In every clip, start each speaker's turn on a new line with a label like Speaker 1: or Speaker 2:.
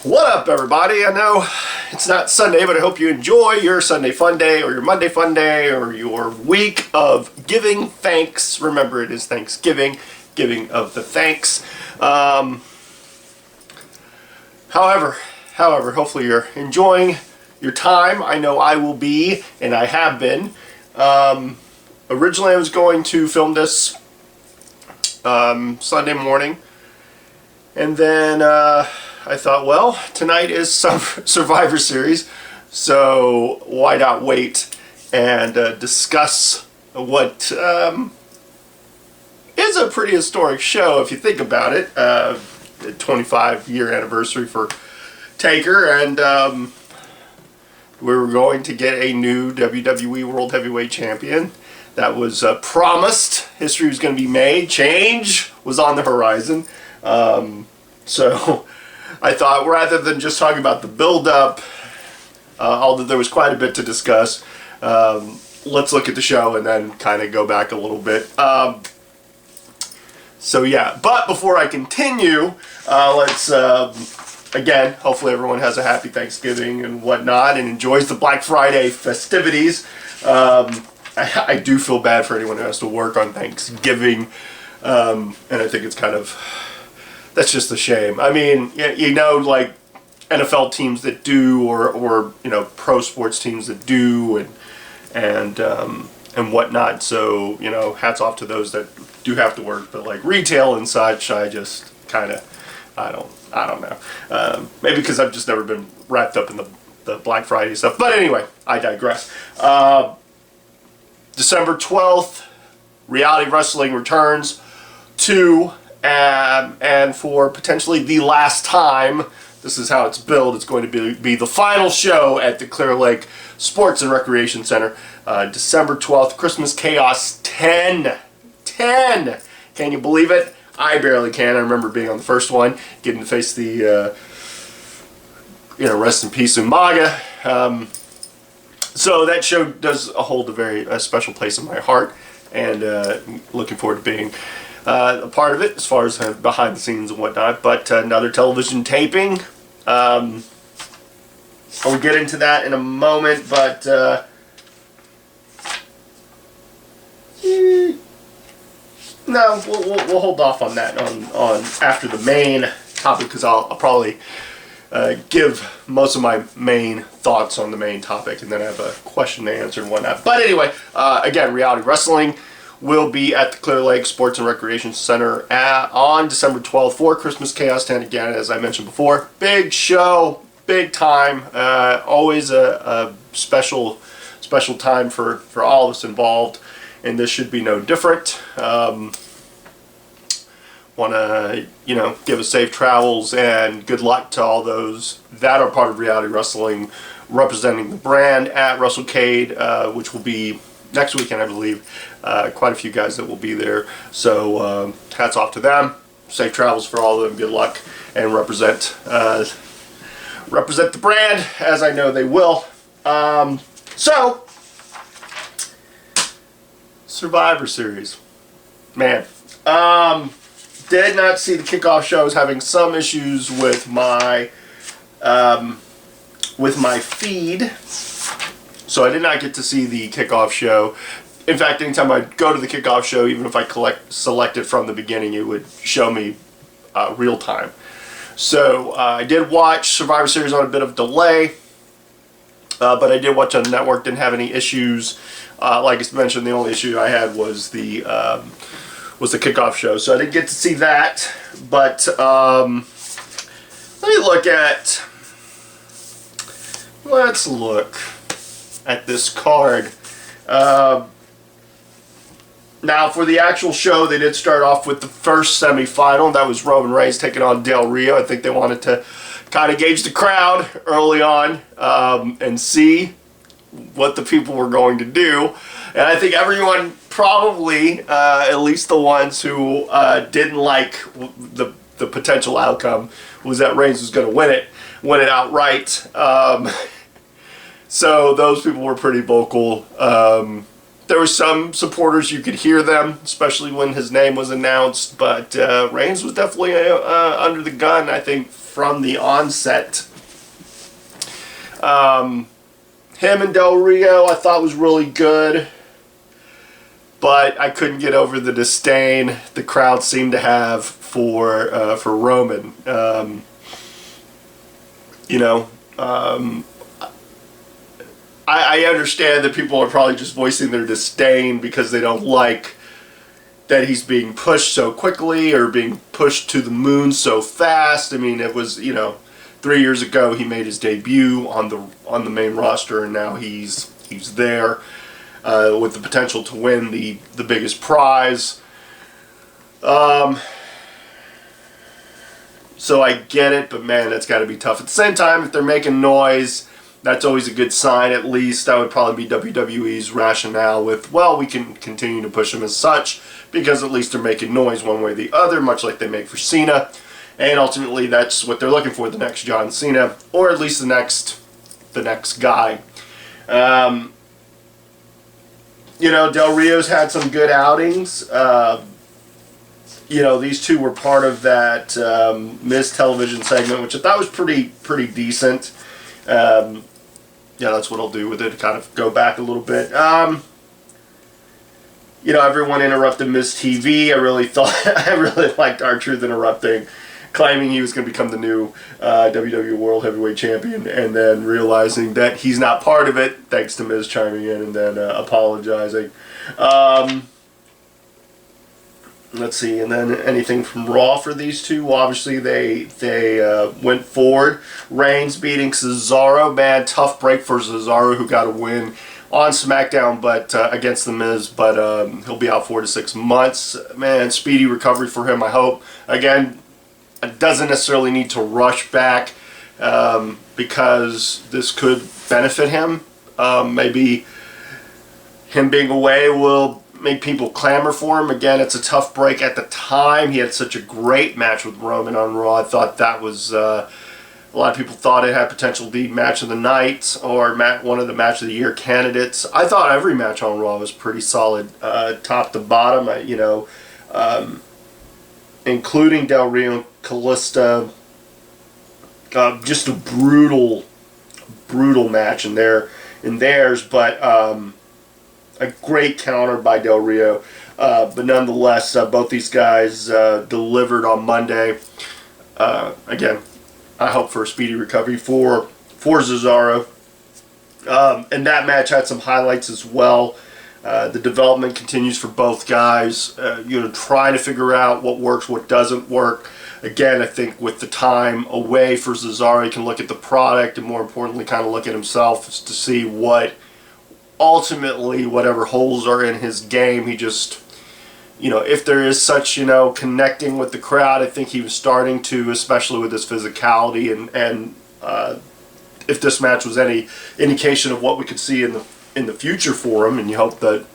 Speaker 1: What up, everybody? I know it's not Sunday, but I hope you enjoy your Sunday fun day or your Monday fun day or your week of giving thanks. Remember, it is Thanksgiving, giving of the thanks. However, hopefully you're enjoying your time. I know I will be, and I have been. Originally, I was going to film this Sunday morning, and then I thought, well, tonight is some Survivor Series, so why not wait and discuss what is a pretty historic show if you think about it. The 25-year anniversary for Taker, and we were going to get a new WWE World Heavyweight Champion. That was promised. History was going to be made. Change was on the horizon. So I thought, rather than just talking about the build-up, although there was quite a bit to discuss, let's look at the show and then kind of go back a little bit. So yeah, but before I continue, let's, again, hopefully everyone has a happy Thanksgiving and whatnot and enjoys the Black Friday festivities. I do feel bad for anyone who has to work on Thanksgiving, and I think it's kind of, that's just a shame. I mean, you know, like NFL teams that do, or you know, pro sports teams that do, and whatnot. So, you know, hats off to those that do have to work. But like retail and such, I just kind of, I don't know. Maybe because I've just never been wrapped up in the Black Friday stuff. But anyway, I digress. December 12th, Reality Wrestling returns to, and for potentially the last time, this is how it's billed, it's going to be the final show at the Clear Lake Sports and Recreation Center, December 12th, Christmas Chaos 10. Can you believe it? I barely can. I remember being on the first one, getting to face the, you know, rest in peace Umaga. So that show does hold a very special place in my heart, and looking forward to being a part of it as far as behind the scenes and whatnot. But another television taping. I'll get into that in a moment, but no, we'll hold off on that on after the main topic, because I'll probably give most of my main thoughts on the main topic, and then I have a question to answer and whatnot. But anyway, again, Reality Wrestling will be at the Clear Lake Sports and Recreation Center on December 12th for Christmas Chaos 10. Again, as I mentioned before, big show, big time, always a special time for all of us involved, and this should be no different. Want to, you know, give us safe travels and good luck to all those that are part of Reality Wrestling, representing the brand at WrestleCade, which will be next weekend, I believe. Quite a few guys that will be there, so hats off to them. Safe travels for all of them. Good luck, and represent the brand, as I know they will. So, Survivor Series, man. Did not see the kickoff shows. Having some issues with my feed, so I did not get to see the kickoff show. In fact, anytime I go to the kickoff show, even if I select it from the beginning, it would show me real time. So I did watch Survivor Series on a bit of delay, but I did watch on the network. Didn't have any issues. Like I mentioned, the only issue I had was the kickoff show, so I didn't get to see that. But let me look at. Let's look at this card. Now, for the actual show, they did start off with the first semifinal. That was Roman Reigns taking on Del Rio. I think they wanted to kind of gauge the crowd early on and see what the people were going to do. And I think everyone probably, at least the ones who didn't like the potential outcome, was that Reigns was going to win it outright. So those people were pretty vocal. there were some supporters, you could hear them, especially when his name was announced. But Reigns was definitely under the gun, I think, from the onset. Him and Del Rio, I thought was really good. But I couldn't get over the disdain the crowd seemed to have for Roman. I understand that people are probably just voicing their disdain because they don't like that he's being pushed so quickly or being pushed to the moon so fast. I mean, it was 3 years ago he made his debut on the main roster, and now he's there. With the potential to win the biggest prize. So I get it, but man, that's got to be tough. At the same time, if they're making noise, that's always a good sign, at least. That would probably be WWE's rationale with, well, we can continue to push them as such, because at least they're making noise one way or the other, much like they make for Cena. And ultimately, that's what they're looking for, the next John Cena, or at least the next guy. Del Rio's had some good outings. These two were part of that Miz television segment, which I thought was pretty decent. That's what I'll do with it, kind of go back a little bit. Everyone interrupted Miz TV. I really liked R-Truth interrupting, claiming he was going to become the new WWE World Heavyweight Champion, and then realizing that he's not part of it, thanks to Miz chiming in and then apologizing. Let's see, and then anything from Raw for these two? Well, obviously, they went forward. Reigns beating Cesaro. Man, tough break for Cesaro, who got a win on SmackDown, but against The Miz, but he'll be out 4 to 6 months. Man, speedy recovery for him, I hope. Again, it doesn't necessarily need to rush back because this could benefit him. Maybe him being away will make people clamor for him. Again, it's a tough break at the time. He had such a great match with Roman on Raw. I thought that was... a lot of people thought it had potential to be match of the night or one of the match of the year candidates. I thought every match on Raw was pretty solid, top to bottom. Including Del Rio and Kallista. Just a brutal match in theirs, but a great counter by Del Rio. But nonetheless, both these guys delivered on Monday. Again, I hope for a speedy recovery for Cesaro. And that match had some highlights as well. The development continues for both guys. Trying to figure out what works, what doesn't work. Again, I think with the time away for Cesaro, he can look at the product and more importantly kind of look at himself to see what ultimately whatever holes are in his game. He just... if there is such, connecting with the crowd, I think he was starting to, especially with his physicality, and if this match was any indication of what we could see in the future for him, and you hope that,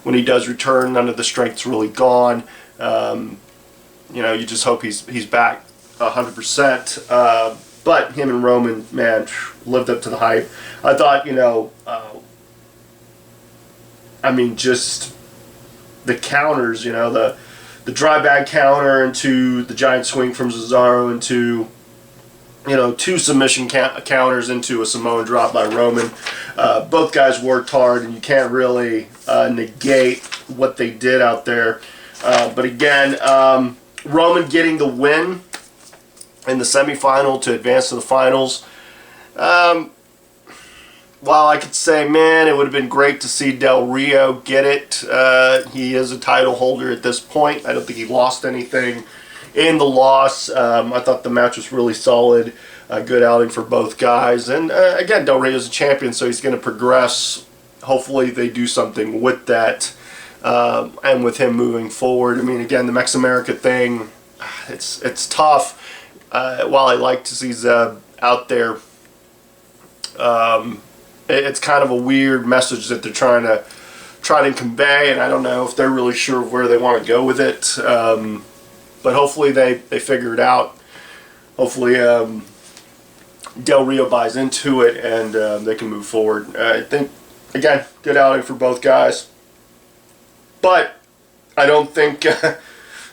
Speaker 1: when he does return, none of the strength's really gone. You just hope he's back 100%. But him and Roman, man, lived up to the hype. I thought, just... the counters, the dry bag counter into the giant swing from Cesaro into, 2 submission counters into a Samoan drop by Roman. Both guys worked hard, and you can't really negate what they did out there. But again, Roman getting the win in the semifinal to advance to the finals. While I could say, man, it would have been great to see Del Rio get it. He is a title holder at this point. I don't think he lost anything in the loss. I thought the match was really solid. A good outing for both guys. And again, Del Rio is a champion, so he's going to progress. Hopefully they do something with that and with him moving forward. Again, the Mex America thing, it's tough. While I like to see Zeb out there, it's kind of a weird message that they're trying to convey, and I don't know if they're really sure where they want to go with it. But hopefully they figure it out. Hopefully Del Rio buys into it and they can move forward. I think again, good outing for both guys. But I don't think the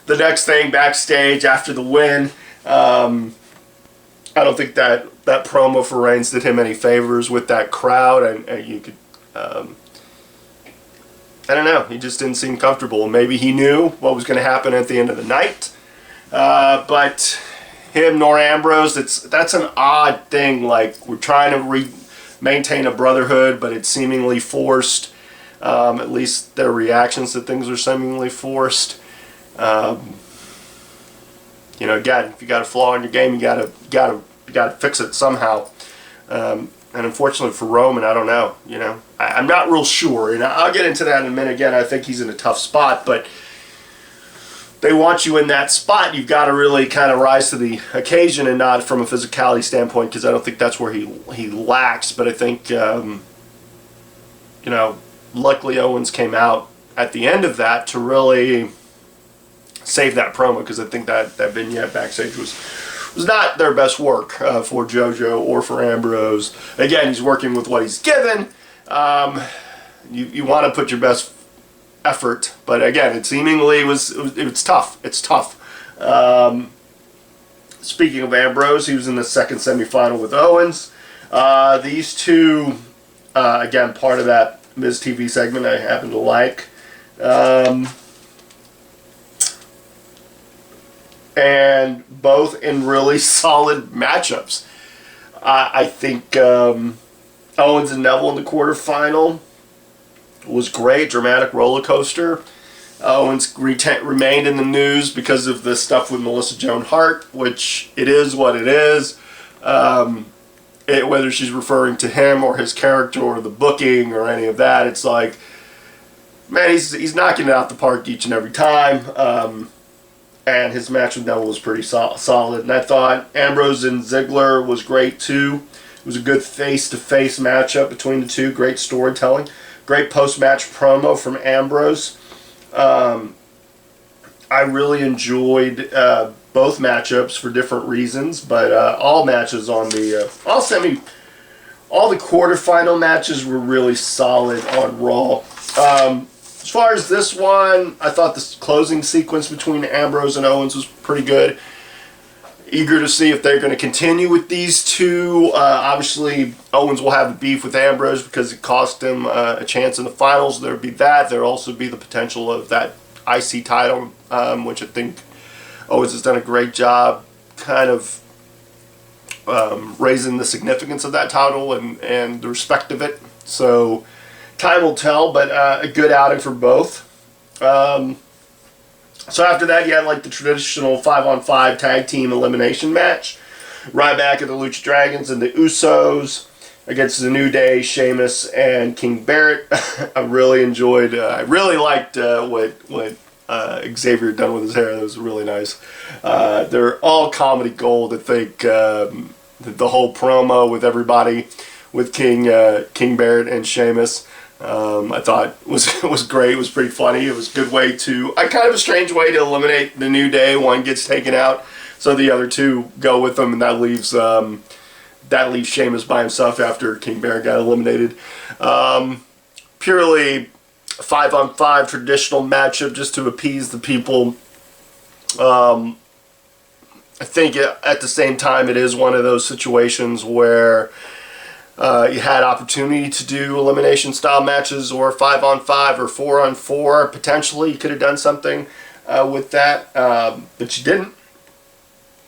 Speaker 1: next thing backstage after the win, I don't think that promo for Reigns did him any favors with that crowd, and you could, I don't know, he just didn't seem comfortable. Maybe he knew what was going to happen at the end of the night, but him nor Ambrose, that's an odd thing. Like, we're trying to maintain a brotherhood, but it's seemingly forced. At least their reactions to things are seemingly forced. You know, again, if you got a flaw in your game, you gotta fix it somehow. And unfortunately for Roman, I don't know. You know, I'm not real sure, and I'll get into that in a minute. Again, I think he's in a tough spot, but they want you in that spot. You've got to really kind of rise to the occasion, and not from a physicality standpoint, because I don't think that's where he lacks. But I think, you know, luckily Owens came out at the end of that to really save that promo, because I think that vignette backstage was not their best work for JoJo or for Ambrose. Again, he's working with what he's given. You want to put your best effort, but again, it seemingly it's tough. It's tough. Speaking of Ambrose, he was in the second semifinal with Owens. These two, again, part of that Miz TV segment I happen to like. And both in really solid matchups. I think Owens and Neville in the quarterfinal was great, dramatic roller coaster. Owens remained in the news because of the stuff with Melissa Joan Hart, which it is what it is. Whether she's referring to him or his character or the booking or any of that, it's like, man, he's knocking it out the park each and every time. And his match with Neville was pretty solid. And I thought Ambrose and Ziggler was great too. It was a good face-to-face matchup between the two. Great storytelling. Great post-match promo from Ambrose. I really enjoyed both matchups for different reasons, but all matches on the all the quarterfinal matches were really solid on Raw. As far as this one, I thought the closing sequence between Ambrose and Owens was pretty good. Eager to see if they're going to continue with these two. Obviously, Owens will have a beef with Ambrose because it cost him a chance in the finals. There would be that. There would also be the potential of that IC title, which I think Owens has done a great job kind of raising the significance of that title and the respect of it. So time will tell, but a good outing for both. So after that, you had like the traditional 5-on-5 tag team elimination match. Ryback and the Lucha Dragons and the Usos against the New Day, Sheamus and King Barrett. I really enjoyed. I really liked what Xavier had done with his hair. That was really nice. They're all comedy gold. I think the whole promo with everybody, with King Barrett and Sheamus, I thought was great. It was pretty funny. It was a good way to, kind of a strange way to eliminate the New Day. One gets taken out, so the other two go with them, and that leaves Sheamus by himself after King Barrett got eliminated. Purely 5-on-5 traditional matchup just to appease the people. I think at the same time it is one of those situations where you had opportunity to do elimination style matches or 5-on-5 or 4-on-4. Potentially you could have done something with that, but you didn't.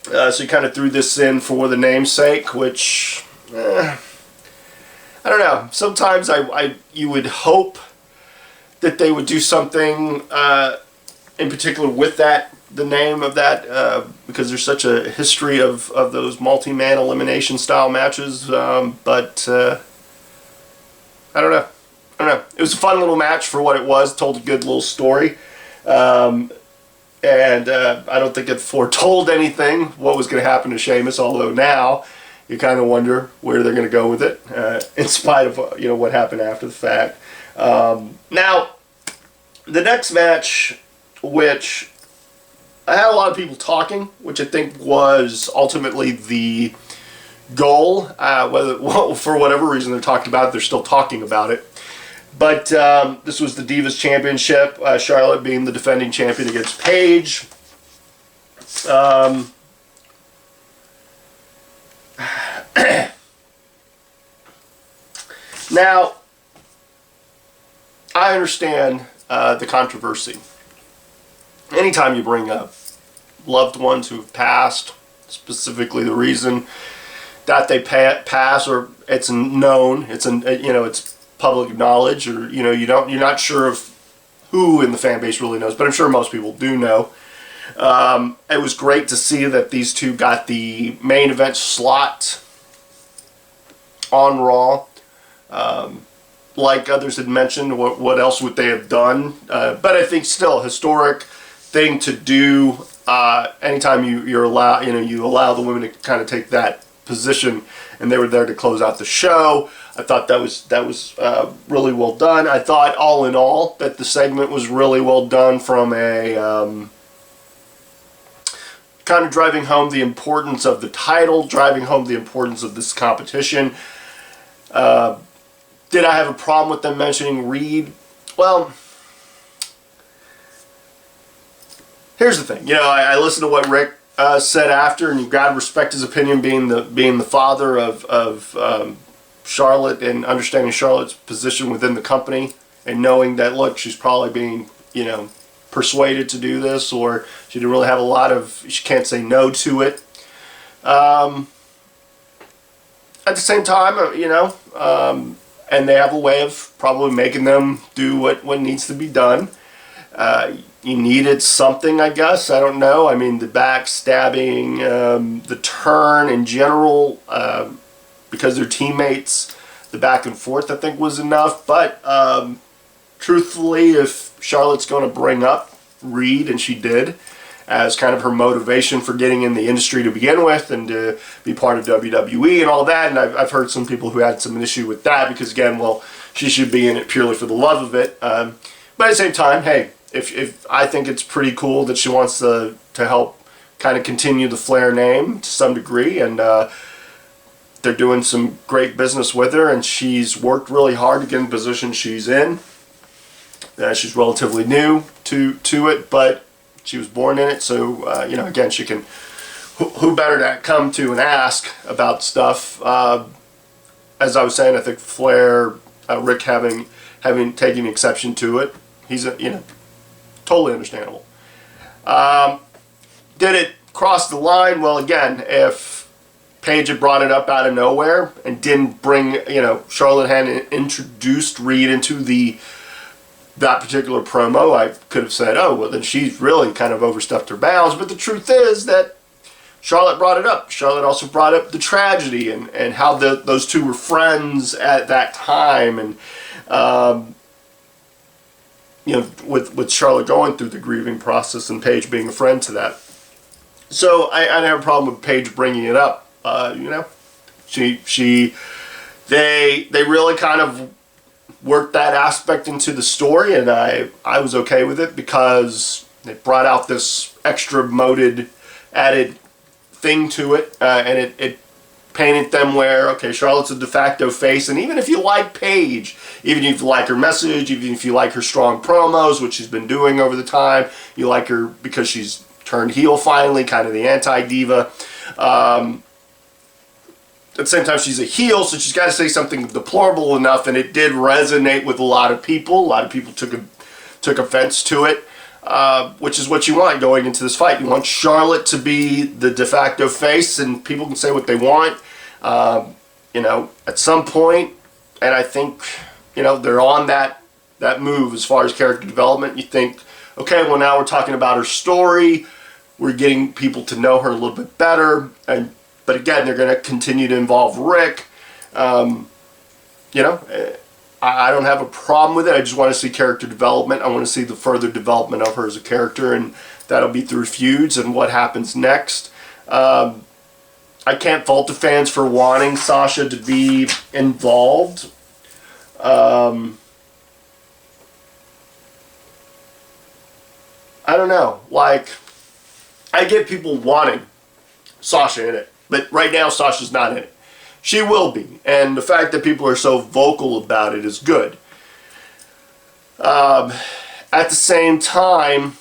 Speaker 1: So you kind of threw this in for the namesake, which I don't know. Sometimes you would hope that they would do something in particular with the name of that, because there's such a history of those multi-man elimination style matches, but I don't know. It was a fun little match for what it was. Told a good little story, and I don't think it foretold anything what was going to happen to Sheamus, although now you kind of wonder where they're going to go with it, in spite of what happened after the fact. Now, the next match, which I had a lot of people talking, which I think was ultimately the goal. For whatever reason they're talking about it, they're still talking about it. But this was the Divas Championship. Charlotte being the defending champion against Paige. Now, I understand the controversy. Anytime you bring up loved ones who've passed, specifically the reason that they pass, or it's known, it's public knowledge, or you're not sure of who in the fan base really knows, but I'm sure most people do know. It was great to see that these two got the main event slot on Raw. Like others had mentioned, what else would they have done? But I think still historic thing to do. Anytime you allow the women to kind of take that position, and they were there to close out the show. I thought that was really well done. I thought all in all that the segment was really well done from a kind of driving home the importance of the title, driving home the importance of this competition. Did I have a problem with them mentioning Reed? Well, here's the thing. I listened to what Rick said after, and you've got to respect his opinion, being the father of Charlotte, and understanding Charlotte's position within the company, and knowing that, look, she's probably being persuaded to do this, or she didn't really have she can't say no to it. At the same time, and they have a way of probably making them do what needs to be done. You needed something, I guess. I don't know. I mean, the backstabbing, the turn in general, because they're teammates, the back and forth, I think, was enough. But truthfully, if Charlotte's going to bring up Reed, and she did, as kind of her motivation for getting in the industry to begin with, and to be part of WWE and all that. And I've heard some people who had some issue with that, because again, well, she should be in it purely for the love of it. But at the same time, hey, if I think it's pretty cool that she wants to help kind of continue the Flair name to some degree, and they're doing some great business with her, and she's worked really hard to get in the position she's in. She's relatively new to it, but she was born in it, so again, she can. Who better to come to and ask about stuff? As I was saying, I think Flair, Rick having taken exception to it, he's totally understandable. Did it cross the line? Well, again, if Paige had brought it up out of nowhere and didn't bring, Charlotte hadn't introduced Reed into that particular promo, I could have said, oh, well, then she's really kind of overstepped her bounds. But the truth is that Charlotte brought it up. Charlotte also brought up the tragedy and how those two were friends at that time, and with Charlotte going through the grieving process and Paige being a friend to that. So I didn't have a problem with Paige bringing it up. They really kind of worked that aspect into the story, and I was okay with it, because it brought out this extra added thing to it, and it painted them where, okay, Charlotte's a de facto face, and even if you like Paige, even if you like her message, even if you like her strong promos, which she's been doing over the time, you like her because she's turned heel finally, kind of the anti-diva. At the same time, she's a heel, so she's got to say something deplorable enough, and it did resonate with a lot of people. A lot of people took offense to it, which is what you want going into this fight. You want Charlotte to be the de facto face, and people can say what they want. At some point, and I think, they're on that move as far as character development. You think, okay, well, now we're talking about her story. We're getting people to know her a little bit better, but again, they're going to continue to involve Rick. I don't have a problem with it. I just want to see character development. I want to see the further development of her as a character, and that'll be through feuds and what happens next. I can't fault the fans for wanting Sasha to be involved. I don't know. I get people wanting Sasha in it. But right now, Sasha's not in it. She will be. And the fact that people are so vocal about it is good. At the same time,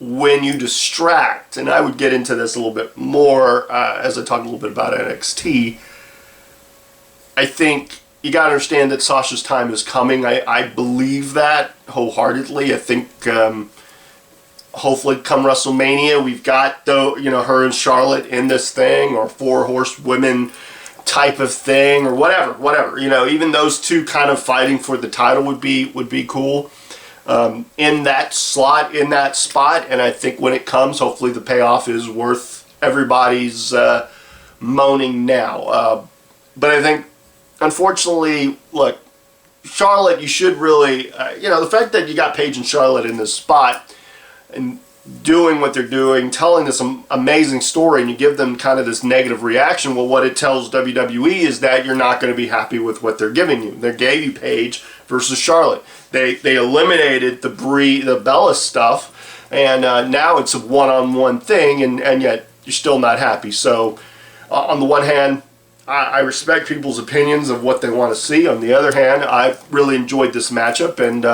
Speaker 1: when you distract, and I would get into this a little bit more as I talk a little bit about NXT, I think you got to understand that Sasha's time is coming. I believe that wholeheartedly. I think hopefully come WrestleMania, we've got her and Charlotte in this thing, or four horsewomen type of thing, or whatever. Even those two kind of fighting for the title would be cool. In that slot, in that spot, and I think when it comes, hopefully the payoff is worth everybody's moaning now. But I think, unfortunately, look, Charlotte, you should really, the fact that you got Paige and Charlotte in this spot and doing what they're doing, telling this amazing story, and you give them kind of this negative reaction, well, what it tells WWE is that you're not going to be happy with what they're giving you. They gave you Paige versus Charlotte. They eliminated the Bella stuff, and now it's a one-on-one thing, and yet you're still not happy. So, on the one hand, I respect people's opinions of what they want to see. On the other hand, I really enjoyed this matchup, and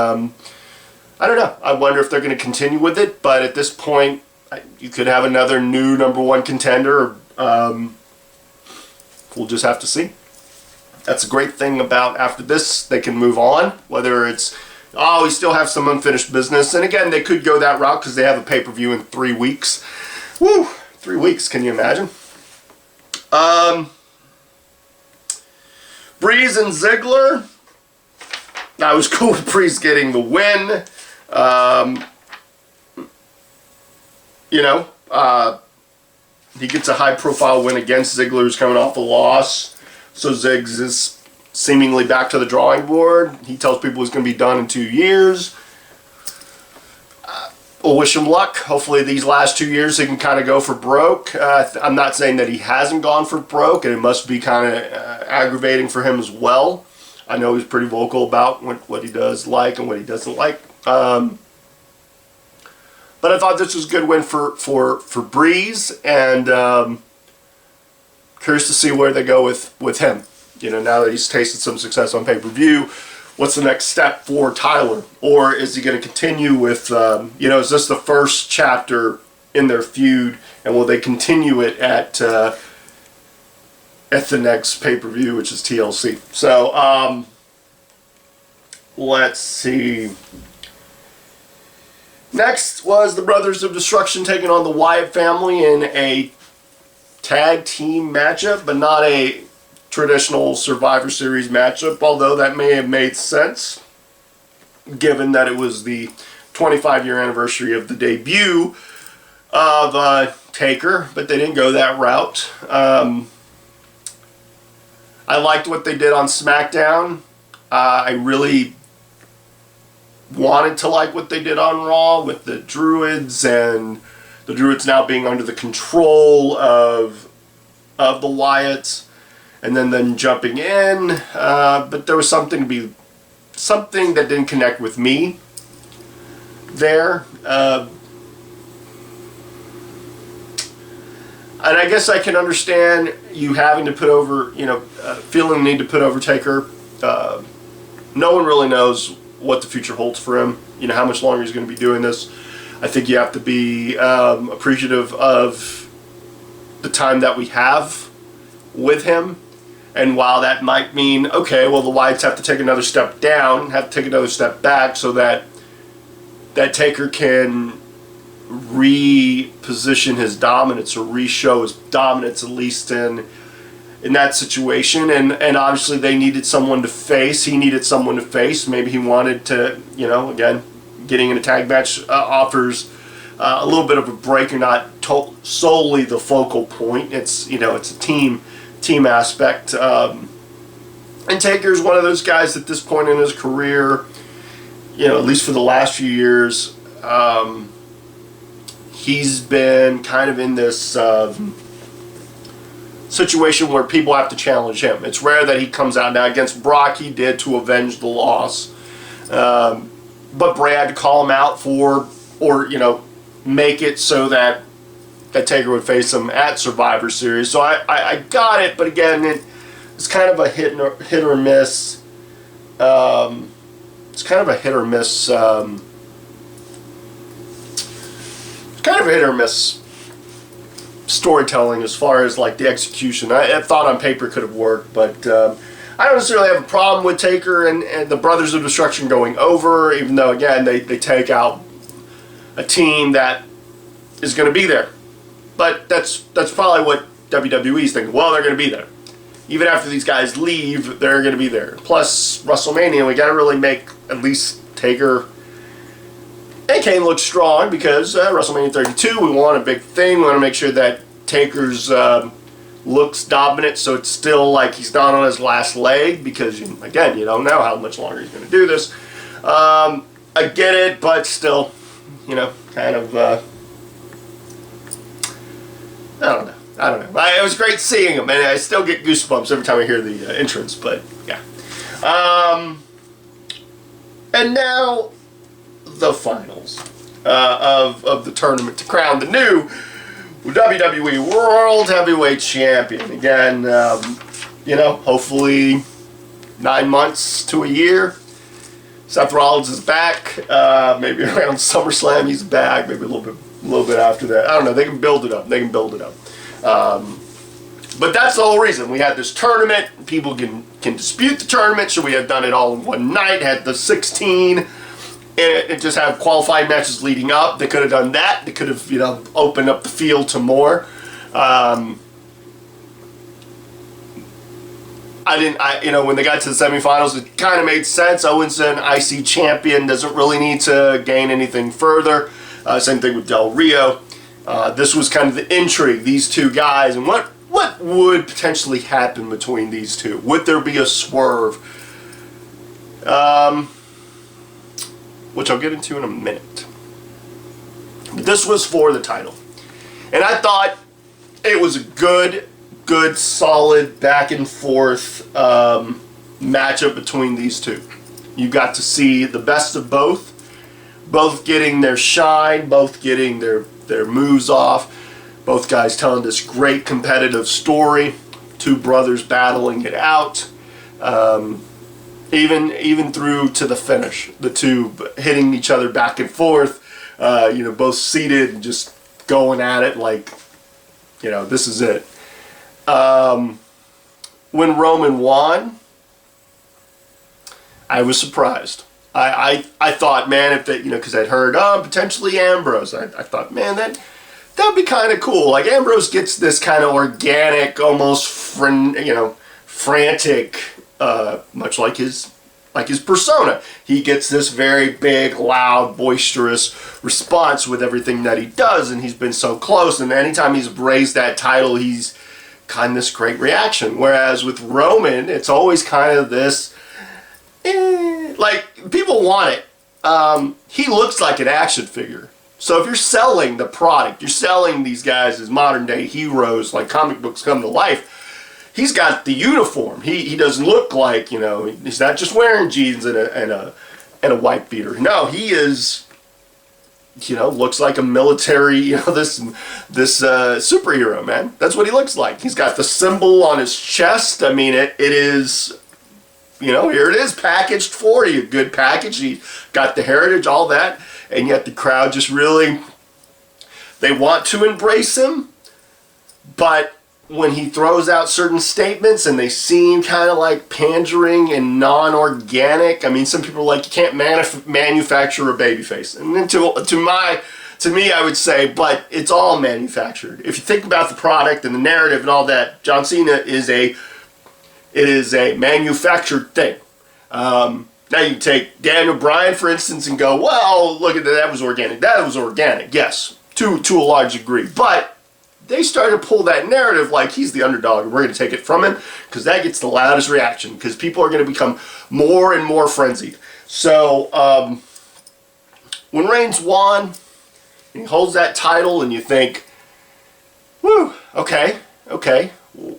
Speaker 1: I don't know. I wonder if they're going to continue with it, but at this point, you could have another new number one contender. We'll just have to see. That's a great thing about after this, they can move on, whether it's, we still have some unfinished business. And again, they could go that route because they have a pay-per-view in 3 weeks. Woo! 3 weeks, can you imagine? Breeze and Ziggler. I was cool with Breeze getting the win. He gets a high-profile win against Ziggler, who's coming off a loss. So Ziggs is seemingly back to the drawing board. He tells people he's going to be done in 2 years. We'll wish him luck. Hopefully these last 2 years he can kind of go for broke. I'm not saying that he hasn't gone for broke, and it must be kind of aggravating for him as well. I know he's pretty vocal about what he does like and what he doesn't like. But I thought this was a good win for Breeze, and curious to see where they go with him. Now that he's tasted some success on pay-per-view, what's the next step for Tyler? Or is he going to continue with, is this the first chapter in their feud, and will they continue it at the next pay-per-view, which is TLC? So, let's see. Next was the Brothers of Destruction taking on the Wyatt family in a tag team matchup, but not a traditional Survivor Series matchup, although that may have made sense given that it was the 25-year anniversary of the debut of Taker, but they didn't go that route. I liked what they did on SmackDown. I really wanted to like what they did on Raw with the Druids, and the Druids now being under the control of the Wyatts, and then jumping in. But there was something that didn't connect with me there. And I guess I can understand you having to put over, feeling the need to put over Taker. No one really knows what the future holds for him, how much longer he's going to be doing this. I think you have to be appreciative of the time that we have with him. And while that might mean, okay, well, the Wyatts have to take another step down, have to take another step back so that Taker can reposition his dominance or re-show his dominance, at least in that situation. And obviously they needed someone to face. He needed someone to face. Maybe he wanted to, again, getting in a tag match offers a little bit of a break. You're not solely the focal point. It's, it's a team aspect. And Taker's one of those guys at this point in his career, at least for the last few years, he's been kind of in this situation where people have to challenge him. It's rare that he comes out. Now, against Brock, he did to avenge the loss. But Bray had to call him out or make it so that Taker would face him at Survivor Series. So I got it, but again, it's kind of a hit or miss. it's kind of a hit or miss. Kind of a hit or miss storytelling as far as like the execution. I thought on paper could have worked, but I don't necessarily have a problem with Taker and the Brothers of Destruction going over, even though again they take out a team that is going to be there. But that's probably what WWE's thinking. Well, they're going to be there. Even after these guys leave, they're going to be there. Plus, WrestleMania, we got to really make at least Taker and Kane look strong because WrestleMania 32, we want a big thing. We want to make sure that Taker's looks dominant, so it's still like he's not on his last leg because, again, you don't know how much longer he's going to do this. I get it, but still, kind of, I don't know. It was great seeing him, and I still get goosebumps every time I hear the entrance, but yeah. And now, the finals of the tournament to crown the new WWE World Heavyweight Champion. Again, hopefully 9 months to a year. Seth Rollins is back. Maybe around SummerSlam he's back. Maybe a little bit after that. I don't know. They can build it up. But that's the whole reason. We had this tournament. People can dispute the tournament. Should we have done it all in one night? Had the 16 and just have qualifying matches leading up. They could have done that. They could have, opened up the field to more. When they got to the semifinals, it kind of made sense. Owens, an IC champion, doesn't really need to gain anything further. Same thing with Del Rio. This was kind of the intrigue, these two guys, and what would potentially happen between these two? Would there be a swerve? Which I'll get into in a minute. But this was for the title. And I thought it was a good, solid, back and forth matchup between these two. You got to see the best of both getting their shine, both getting their moves off, both guys telling this great competitive story, two brothers battling it out, even through to the finish, the two hitting each other back and forth, both seated and just going at it like, this is it. When Roman won, I was surprised. I thought, man, if that, because I'd heard, potentially Ambrose. I thought, man, that'd be kind of cool. Like, Ambrose gets this kind of organic, almost, frantic, much like his persona. He gets this very big, loud, boisterous response with everything that he does, and he's been so close, and anytime he's raised that title, he's kind of this great reaction. Whereas with Roman, it's always kind of this, like, people want it. He looks like an action figure. So if you're selling the product, you're selling these guys as modern day heroes, like comic books come to life, he's got the uniform. He doesn't look like, he's not just wearing jeans and a white beater. No, he is, looks like a military, this superhero, man. That's what he looks like. He's got the symbol on his chest. I mean, it is, here it is packaged for you. Good package. He got the heritage, all that. And yet the crowd just really, they want to embrace him. But when he throws out certain statements and they seem kind of like pandering and non-organic, I mean, some people are like, you can't manufacture a babyface. And then to me, I would say, but it's all manufactured. If you think about the product and the narrative and all that, John Cena is a manufactured thing. Now you take Daniel Bryan, for instance, and go, well, look at that was organic. That was organic, yes, to a large degree. But they started to pull that narrative like he's the underdog and we're going to take it from him because that gets the loudest reaction because people are going to become more and more frenzied. So when Reigns won, and he holds that title and you think, whew, okay,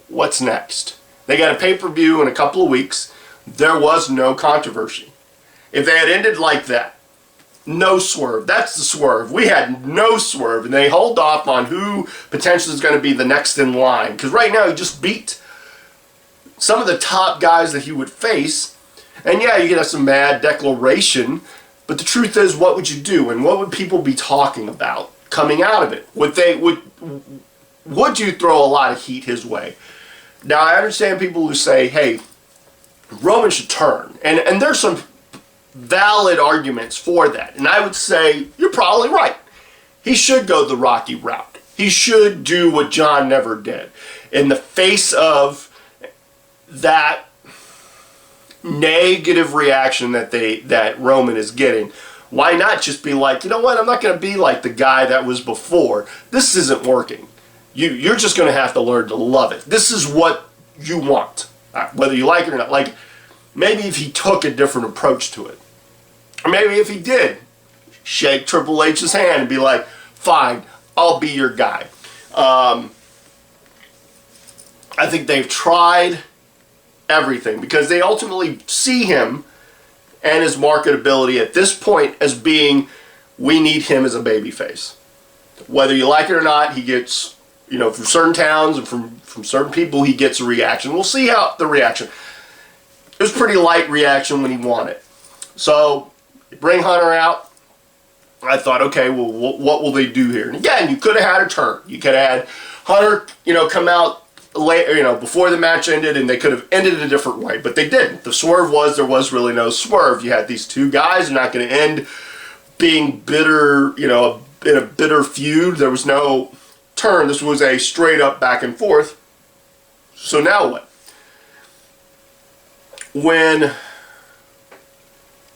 Speaker 1: what's next? They got a pay-per-view in a couple of weeks. There was no controversy. If they had ended like that, no swerve. That's the swerve. We had no swerve, and they hold off on who potentially is going to be the next in line. Because right now he just beat some of the top guys that he would face, And yeah, you can have some mad declaration, but the truth is, what would you do? And what would people be talking about coming out of it? Would you throw a lot of heat his way? Now, I understand people who say, hey, Roman should turn. And there's some valid arguments for that. And I would say, you're probably right. He should go the Rocky route. He should do what John never did. In the face of that negative reaction that Roman is getting, why not just be like, you know what, I'm not going to be like the guy that was before. This isn't working. You're just going to have to learn to love it. This is what you want, whether you like it or not. Like, maybe if he took a different approach to it. Or maybe if he did shake Triple H's hand and be like, fine, I'll be your guy. I think they've tried everything because they ultimately see him and his marketability at this point as being, we need him as a babyface. Whether you like it or not, he gets, from certain towns and from certain people, he gets a reaction. We'll see how the reaction. It was pretty light reaction when he won it. So, bring Hunter out. I thought, okay, well, what will they do here? And again, you could have had a turn. You could have had Hunter, come out later, before the match ended, and they could have ended it a different way, but they didn't. The swerve was, there was really no swerve. You had these two guys, they're not going to end being bitter, in a bitter feud. There was no turn. This was a straight up back and forth. So now what?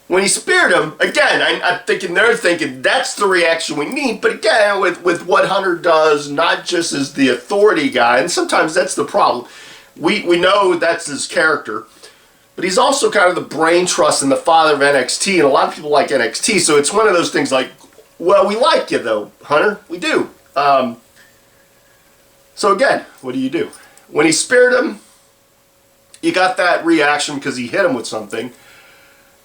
Speaker 1: When he speared him, again, I'm thinking they're thinking that's the reaction we need. But again, with what Hunter does, not just as the authority guy, and sometimes that's the problem. We know that's his character, but he's also kind of the brain trust and the father of NXT, and a lot of people like NXT. So it's one of those things like, well, we like you though, Hunter, we do. So again, what do? When he speared him, you got that reaction because he hit him with something.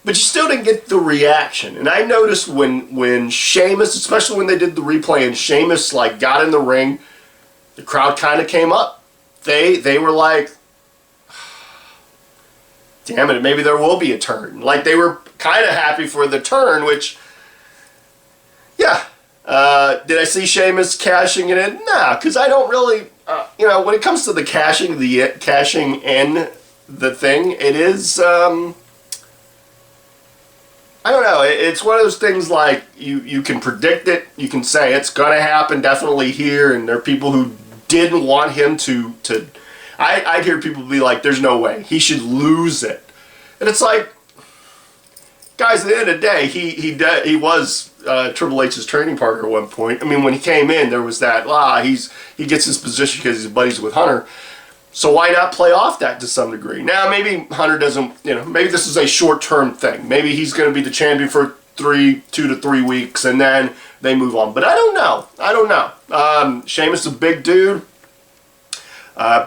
Speaker 1: But you still didn't get the reaction. And I noticed when Sheamus, especially when they did the replay and Sheamus got in the ring, the crowd kind of came up. They were like, damn it, maybe there will be a turn. Like, they were kind of happy for the turn, which, yeah. Did I see Sheamus cashing it in? Nah, because I don't really, when it comes to the cashing in the thing, it is, I don't know. It's one of those things like you can predict it. You can say it's going to happen definitely here. And there are people who didn't want him to. I'd hear people be like, there's no way. He should lose it. And it's like, guys, at the end of the day, he was Triple H's training partner at one point. I mean, when he came in, there was that, he gets his position because he's buddies with Hunter. So why not play off that to some degree? Now, maybe Hunter doesn't, maybe this is a short-term thing. Maybe he's going to be the champion for 2 to 3 weeks, and then they move on. But I don't know. Sheamus is a big dude.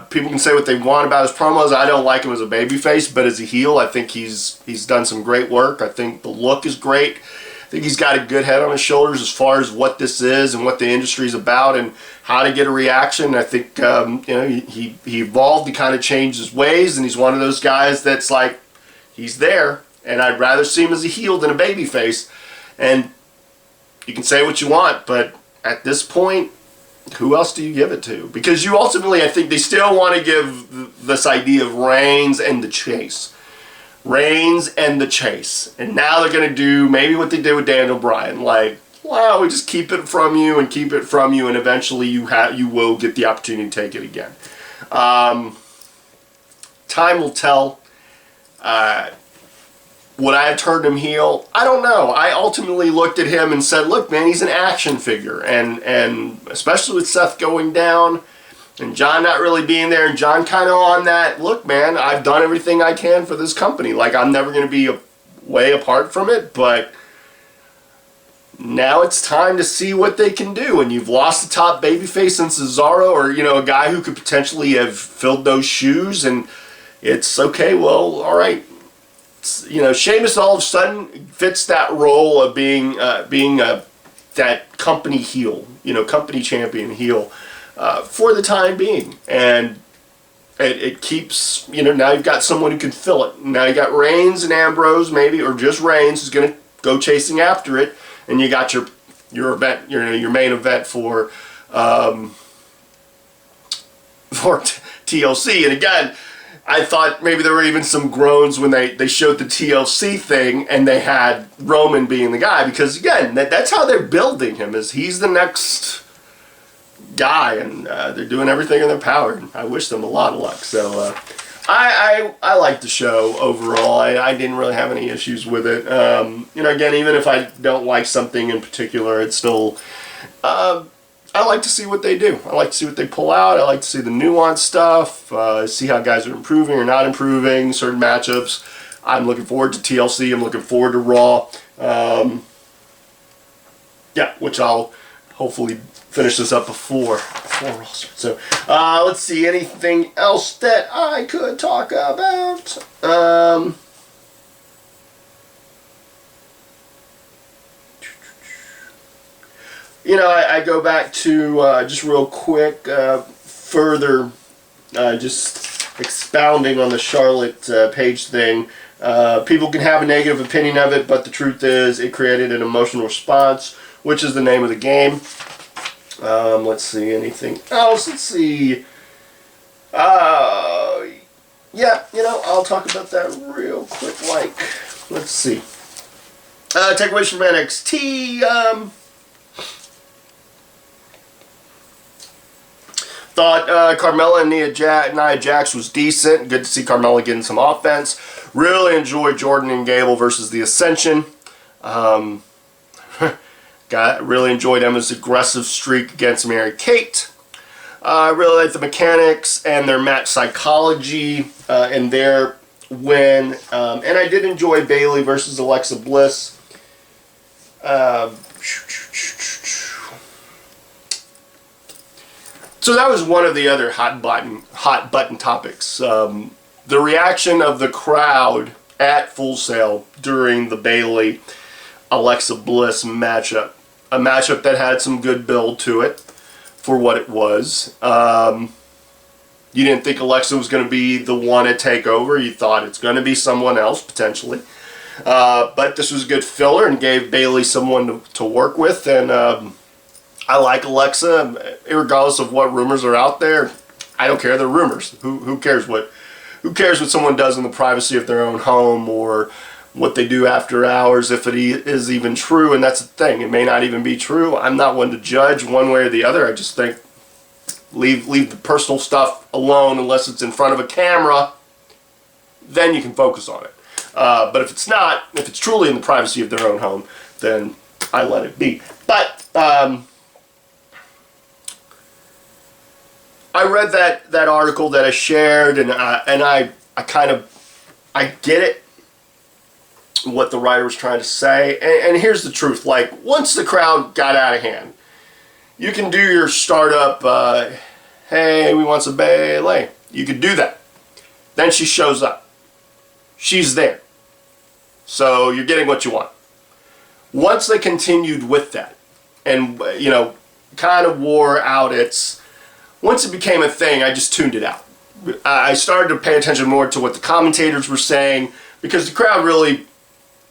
Speaker 1: People can say what they want about his promos. I don't like him as a babyface, but as a heel, I think he's done some great work. I think the look is great. I think he's got a good head on his shoulders as far as what this is and what the industry is about and how to get a reaction. I think he evolved, he kind of changed his ways, and he's one of those guys that's like, he's there, and I'd rather see him as a heel than a babyface. And you can say what you want, but at this point, who else do you give it to? Because you ultimately, I think they still want to give this idea of Reigns and the chase. Reigns and the chase. And now they're going to do maybe what they did with Daniel Bryan. Like, wow, we just keep it from you and keep it from you, and eventually you will get the opportunity to take it again. Time will tell. Would I have turned him heel? I don't know. I ultimately looked at him and said, look, man, he's an action figure. And especially with Seth going down and John not really being there, and John kind of on that, look, man, I've done everything I can for this company. Like, I'm never going to be way apart from it, but now it's time to see what they can do. And you've lost the top babyface in Cesaro, or, a guy who could potentially have filled those shoes, and it's okay, well, all right. Sheamus all of a sudden fits that role of being that company heel, company champion heel for the time being. And It keeps, now you've got someone who can fill it. Now you got Reigns and Ambrose maybe, or just Reigns who's going to go chasing after it, and you got your event, your main event for TLC. And again, I thought maybe there were even some groans when they showed the TLC thing and they had Roman being the guy, because again, that's how they're building him, is he's the next guy, and they're doing everything in their power. I wish them a lot of luck. So I like the show overall. I didn't really have any issues with it. Again, even if I don't like something in particular, it's still I like to see what they do. I like to see what they pull out. I like to see the nuanced stuff, see how guys are improving or not improving, certain matchups. I'm looking forward to TLC. I'm looking forward to Raw. Which I'll hopefully finish this up before Raw starts. So let's see, anything else that I could talk about? I go back to just real quick, further just expounding on the Charlotte Paige thing. People can have a negative opinion of it, but the truth is it created an emotional response, which is the name of the game. Let's see, anything else? Let's see. I'll talk about that real quick. Let's see. Takeaways from NXT. Thought Carmella and Nia Jax was decent. Good to see Carmella getting some offense. Really enjoyed Jordan and Gable versus the Ascension. Really enjoyed Emma's aggressive streak against Mary Kate. I really like the mechanics and their match psychology and their win. And I did enjoy Bayley versus Alexa Bliss. So that was one of the other hot button topics. The reaction of the crowd at Full Sail during the Bayley Alexa Bliss matchup. A matchup that had some good build to it for what it was. You didn't think Alexa was going to be the one to take over. You thought it's going to be someone else, potentially. But this was a good filler and gave Bayley someone to work with. And I like Alexa, regardless of what rumors are out there. I don't care. They're rumors. Who cares what someone does in the privacy of their own home, or what they do after hours, if it is even true. And that's the thing. It may not even be true. I'm not one to judge one way or the other. I just think leave the personal stuff alone unless it's in front of a camera. Then you can focus on it. But if it's not, if it's truly in the privacy of their own home, then I let it be. But I read that article that I shared, and I get it, what the writer was trying to say. And here's the truth. Like, once the crowd got out of hand, you can do your startup, hey, we want some Bayley. You could do that. Then she shows up. She's there. So you're getting what you want. Once they continued with that, and, kind of wore out once it became a thing, I just tuned it out. I started to pay attention more to what the commentators were saying, because the crowd really,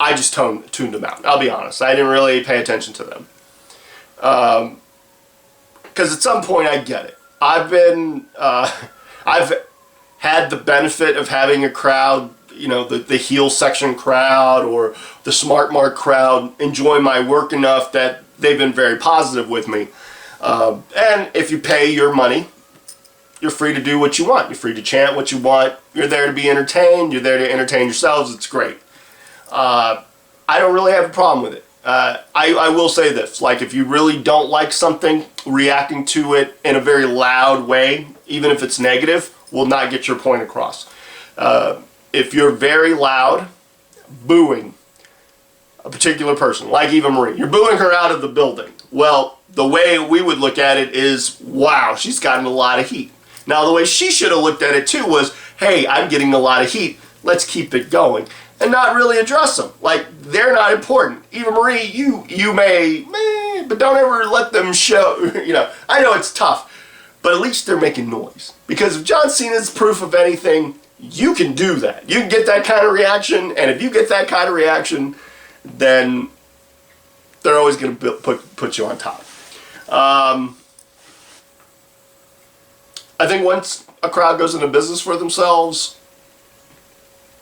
Speaker 1: I just tuned them out. I'll be honest. I didn't really pay attention to them. Because at some point I get it. I've had the benefit of having a crowd, the heel section crowd or the Smart Mark crowd enjoy my work enough that they've been very positive with me. And if you pay your money, you're free to do what you want. You're free to chant what you want. You're there to be entertained. You're there to entertain yourselves. It's great. I don't really have a problem with it. I will say this. Like, if you really don't like something, reacting to it in a very loud way, even if it's negative, will not get your point across. If you're very loud, booing a particular person, like Eva Marie, you're booing her out of the building. Well, the way we would look at it is, wow, she's gotten a lot of heat. Now, the way she should have looked at it too was, hey, I'm getting a lot of heat. Let's keep it going. And not really address them. Like, they're not important. Eva Marie, you may, but don't ever let them show, I know it's tough. but at least they're making noise. Because if John Cena's proof of anything, you can do that. You can get that kind of reaction, and if you get that kind of reaction, then they're always going to put you on top. I think once a crowd goes into business for themselves,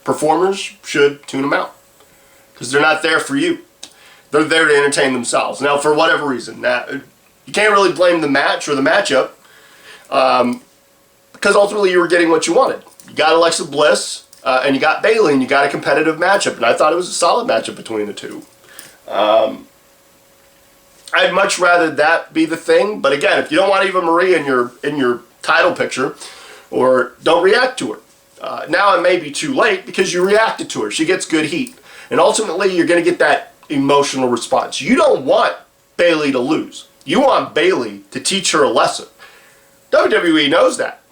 Speaker 1: performers should tune them out. Because they're not there for you. They're there to entertain themselves. Now, for whatever reason, you can't really blame the match or the matchup, because ultimately you were getting what you wanted. You got Alexa Bliss, and you got Bayley, and you got a competitive matchup, and I thought it was a solid matchup between the two. I'd much rather that be the thing, but again, if you don't want Eva Marie in your title picture, or don't react to her. Now it may be too late because you reacted to her. She gets good heat. And ultimately, you're going to get that emotional response. You don't want Bayley to lose. You want Bayley to teach her a lesson. WWE knows that.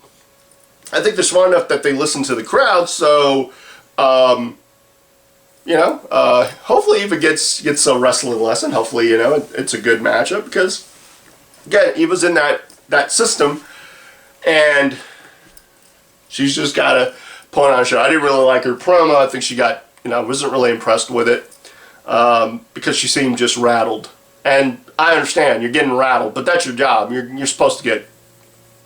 Speaker 1: I think they're smart enough that they listen to the crowd, so, hopefully Eva gets a wrestling lesson. Hopefully, it's a good matchup because, again, Eva's in that system, and she's just got to put on a show. I didn't really like her promo. I think she got, wasn't really impressed with it because she seemed just rattled. And I understand, you're getting rattled, but that's your job. You're supposed to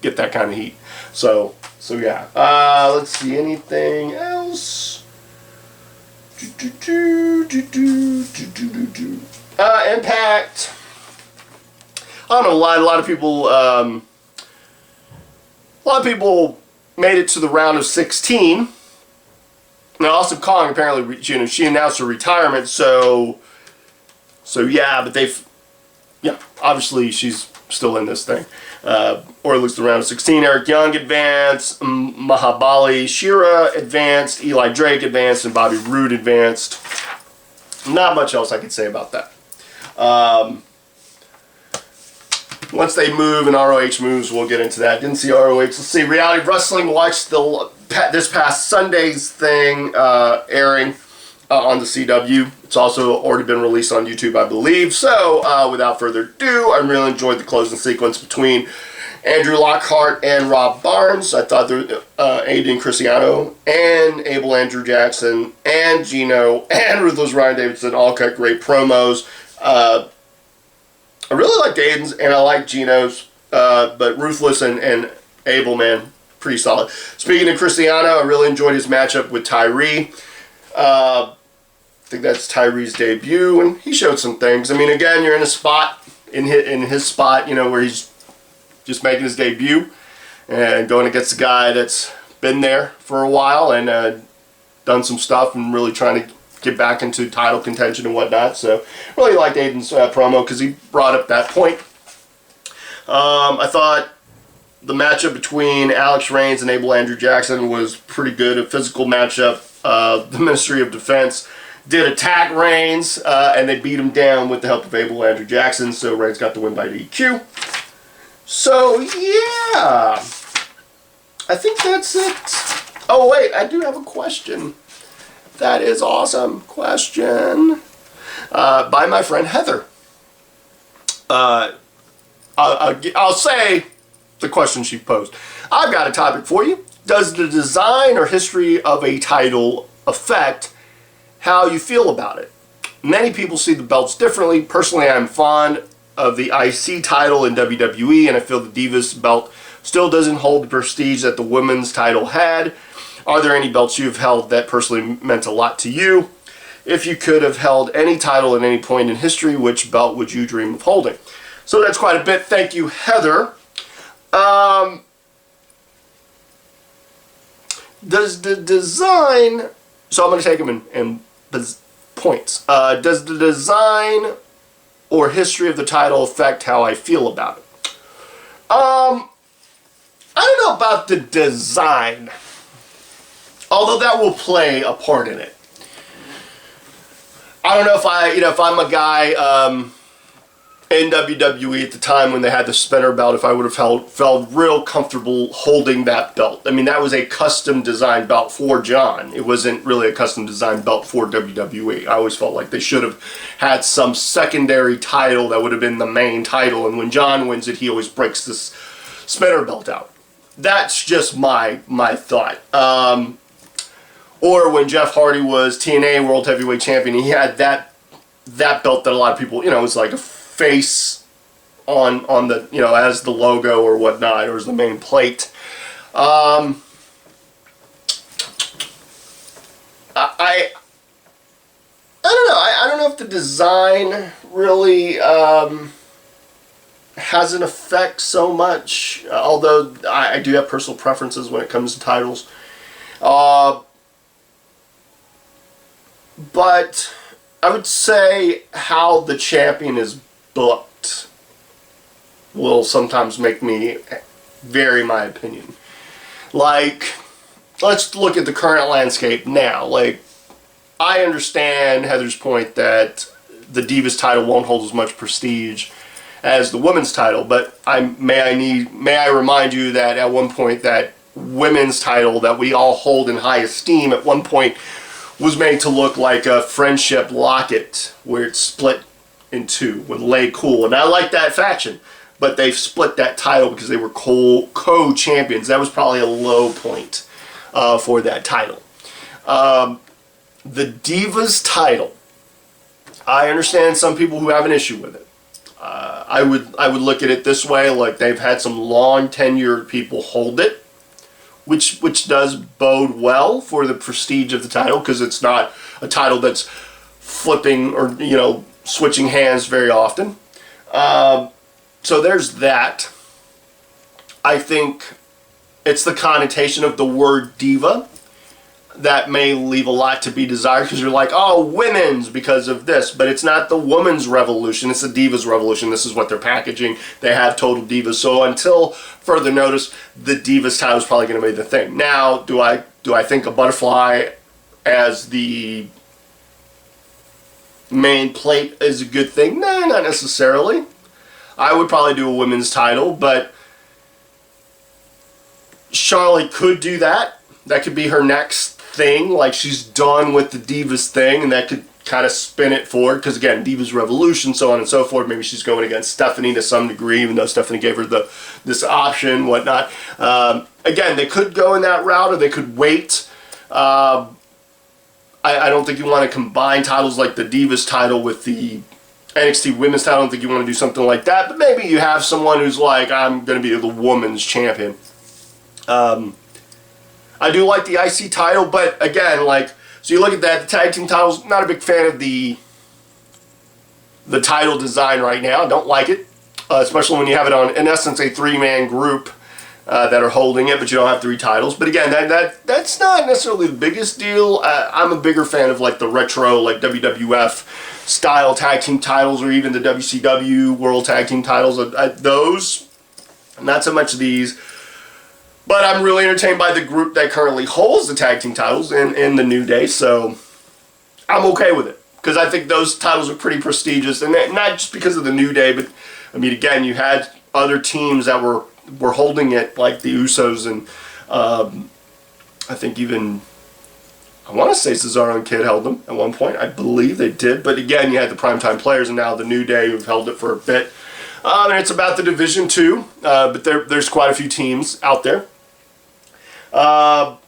Speaker 1: get that kind of heat. So yeah. Let's see, anything else? Impact. I don't know, a lot of people made it to the round of 16. Now, Awesome Kong apparently, she announced her retirement, so yeah, but obviously she's still in this thing. Or at least the round of 16. Eric Young advanced, Mahabali Shira advanced, Eli Drake advanced, and Bobby Roode advanced. Not much else I could say about that. Once they move and ROH moves, we'll get into that. Didn't see ROH. Let's see. Reality Wrestling. Watched this past Sunday's thing airing on the CW. It's also already been released on YouTube, I believe. So, without further ado, I really enjoyed the closing sequence between Andrew Lockhart and Rob Barnes. I thought Aiden Cristiano and Abel Andrew Jackson and Gino and Ruthless Ryan Davidson all cut great promos. I really liked Aiden's and I liked Gino's, but Ruthless and Abel, man, pretty solid. Speaking of Cristiano, I really enjoyed his matchup with Tyree. I think that's Tyree's debut, and he showed some things. I mean, again, you're in a spot, in his spot, where he's just making his debut and going against a guy that's been there for a while and done some stuff and really trying to get back into title contention and whatnot. So really liked Aiden's promo because he brought up that point. I thought the matchup between Alex Reigns and Abel Andrew Jackson was pretty good. A physical matchup. The Ministry of Defense did attack Reigns and they beat him down with the help of Abel Andrew Jackson. So Reigns got the win by DQ. So yeah, I think that's it. Oh wait, I do have a question. That is awesome question by my friend Heather. I'll say the question she posed. I've got a topic for you. Does the design or history of a title affect how you feel about it? Many people see the belts differently. Personally, I'm fond of the IC title in WWE, and I feel the Divas belt still doesn't hold the prestige that the women's title had. Are there any belts you've held that personally meant a lot to you? If you could have held any title at any point in history, which belt would you dream of holding? So that's quite a bit. Thank you, Heather. Does the design... So I'm going to take them in points. Does the design or history of the title affect how I feel about it? I don't know about the design. Although that will play a part in it. I don't know if I'm a guy in WWE at the time when they had the spinner belt, if I would have felt real comfortable holding that belt. I mean, that was a custom designed belt for John. It wasn't really a custom designed belt for WWE. I always felt like they should have had some secondary title that would have been the main title. And when John wins it, he always breaks this spin her belt out. That's just my thought. Or when Jeff Hardy was TNA World Heavyweight Champion, he had that belt that a lot of people, was like a face on the, as the logo or whatnot, or as the main plate. I don't know. I don't know if the design really has an effect so much, although I do have personal preferences when it comes to titles. But I would say how the champion is booked will sometimes make me vary my opinion. Like, let's look at the current landscape now. Like, I understand Heather's point that the Divas title won't hold as much prestige as the women's title, but may I remind you that at one point that women's title that we all hold in high esteem at one point was made to look like a friendship locket where it's split in two with Lay Cool, and I like that faction, but they've split that title because they were co-champions. That was probably a low point for that title. The Divas title, I understand some people who have an issue with it. I would look at it this way, like they've had some long tenured people hold it, which does bode well for the prestige of the title, because it's not a title that's flipping or switching hands very often. So there's that. I think it's the connotation of the word diva that may leave a lot to be desired, because you're like, oh, women's because of this, but it's not the woman's revolution, it's the divas revolution. This is what they're packaging. They have total divas. So until further notice, the divas title is probably going to be the thing. Now, do I think a butterfly as the main plate is a good thing? No, not necessarily. I would probably do a women's title, but Charlotte could do that. That could be her next thing, like she's done with the Divas thing, and that could kind of spin it forward, because again, Divas Revolution, so on and so forth. Maybe she's going against Stephanie to some degree, even though Stephanie gave her this option, whatnot. Again, they could go in that route, or they could wait. I don't think you want to combine titles like the Divas title with the NXT Women's title. I don't think you want to do something like that, but maybe you have someone who's like, I'm going to be the woman's champion. I do like the IC title, but again, so you look at that, the tag team titles, not a big fan of the title design right now. Don't like it, especially when you have it on, in essence, a three-man group that are holding it, but you don't have three titles. But again, that's not necessarily the biggest deal. I'm a bigger fan of like the retro, like WWF style tag team titles, or even the WCW World Tag Team titles. Those, not so much these. But I'm really entertained by the group that currently holds the tag team titles in the New Day, so I'm okay with it, because I think those titles are pretty prestigious, and not just because of the New Day, but I mean, again, you had other teams that were holding it, like the Usos, and I think even, I want to say Cesaro and Kid held them at one point. I believe they did, but again, you had the primetime players, and now the New Day who've held it for a bit. And it's about the division too, but there's quite a few teams out there. The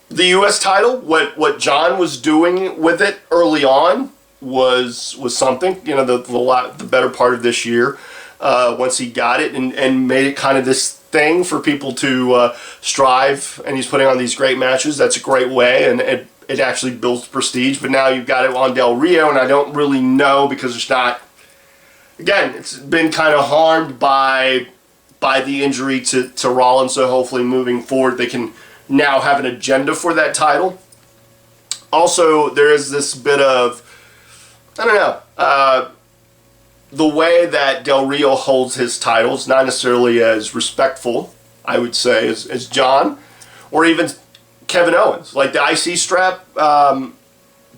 Speaker 1: U.S. title, what John was doing with it early on was something. The better part of this year, once he got it and made it kind of this thing for people to strive, and he's putting on these great matches. That's a great way, and it actually builds prestige. But now you've got it on Del Rio, and I don't really know, because it's not. Again, it's been kind of harmed by the injury to Rollins, so hopefully moving forward they can now have an agenda for that title. Also, there is this bit of, I don't know, the way that Del Rio holds his titles, not necessarily as respectful, I would say, as John, or even Kevin Owens. Like the IC strap,